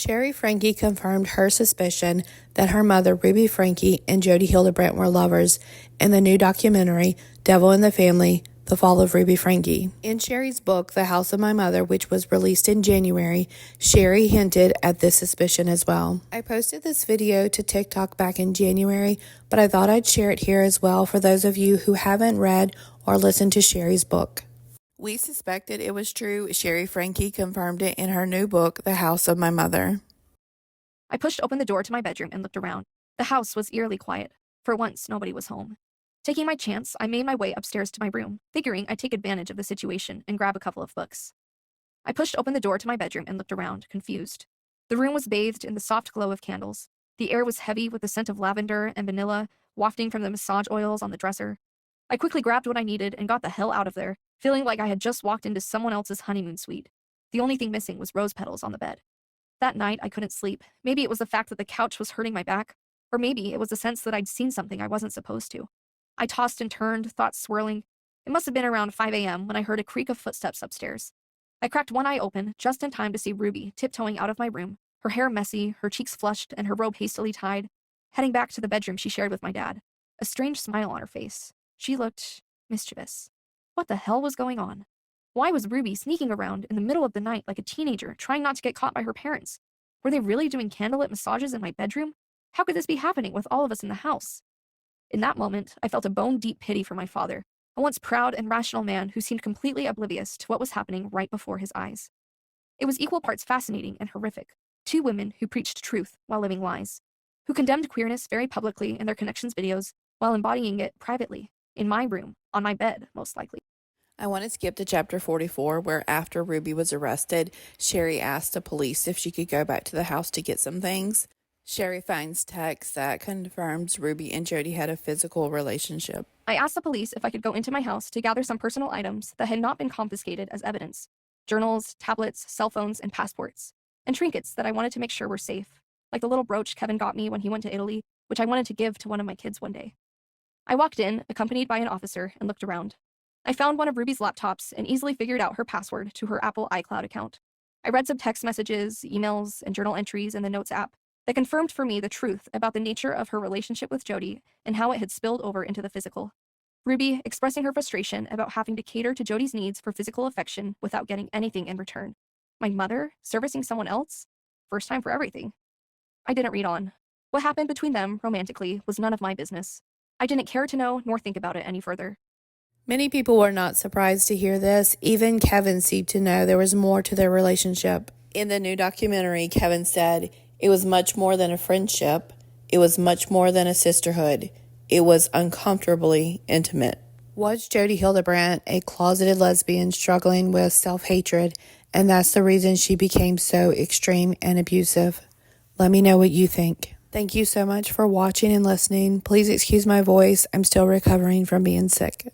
Shari Franke confirmed her suspicion that her mother, Ruby Franke, and Jodi Hildebrandt were lovers in the new documentary, Devil in the Family, The Fall of Ruby Franke. In Shari's book, The House of My Mother, which was released in January, Shari hinted at this suspicion as well. I posted this video to TikTok back in January, but I thought I'd share it here as well for those of you who haven't read or listened to Shari's book. We suspected it was true. Shari Franke confirmed it in her new book, The House of My Mother. I pushed open the door to my bedroom and looked around. The house was eerily quiet. For once, nobody was home. Taking my chance, I made my way upstairs to my room, figuring I'd take advantage of the situation and grab a couple of books. I pushed open the door to my bedroom and looked around, confused. The room was bathed in the soft glow of candles. The air was heavy with the scent of lavender and vanilla wafting from the massage oils on the dresser. I quickly grabbed what I needed and got the hell out of there, feeling like I had just walked into someone else's honeymoon suite. The only thing missing was rose petals on the bed. That night, I couldn't sleep. Maybe it was the fact that the couch was hurting my back, or maybe it was the sense that I'd seen something I wasn't supposed to. I tossed and turned, thoughts swirling. It must have been around 5 a.m. when I heard a creak of footsteps upstairs. I cracked one eye open, just in time to see Ruby tiptoeing out of my room, her hair messy, her cheeks flushed, and her robe hastily tied, heading back to the bedroom she shared with my dad, a strange smile on her face. She looked mischievous. What the hell was going on? Why was Ruby sneaking around in the middle of the night like a teenager, trying not to get caught by her parents? Were they really doing candlelit massages in my bedroom? How could this be happening with all of us in the house? In that moment, I felt a bone-deep pity for my father, a once proud and rational man who seemed completely oblivious to what was happening right before his eyes. It was equal parts fascinating and horrific. Two women who preached truth while living lies, who condemned queerness very publicly in their connections videos while embodying it privately, in my room, on my bed, most likely. I want to skip to chapter 44, where after Ruby was arrested, Shari asked the police if she could go back to the house to get some things. Shari finds text that confirms Ruby and Jodi had a physical relationship. I asked the police if I could go into my house to gather some personal items that had not been confiscated as evidence. Journals, tablets, cell phones, and passports. And trinkets that I wanted to make sure were safe, like the little brooch Kevin got me when he went to Italy, which I wanted to give to one of my kids one day. I walked in, accompanied by an officer, and looked around. I found one of Ruby's laptops and easily figured out her password to her Apple iCloud account. I read some text messages, emails, and journal entries in the Notes app that confirmed for me the truth about the nature of her relationship with Jodi and how it had spilled over into the physical. Ruby expressing her frustration about having to cater to Jodi's needs for physical affection without getting anything in return. My mother servicing someone else? First time for everything. I didn't read on. What happened between them, romantically, was none of my business. I didn't care to know nor think about it any further. Many people were not surprised to hear this. Even Kevin seemed to know there was more to their relationship. In the new documentary, Kevin said, "It was much more than a friendship. It was much more than a sisterhood. It was uncomfortably intimate." Was Jodi Hildebrandt a closeted lesbian struggling with self-hatred, and that's the reason she became so extreme and abusive? Let me know what you think. Thank you so much for watching and listening. Please excuse my voice. I'm still recovering from being sick.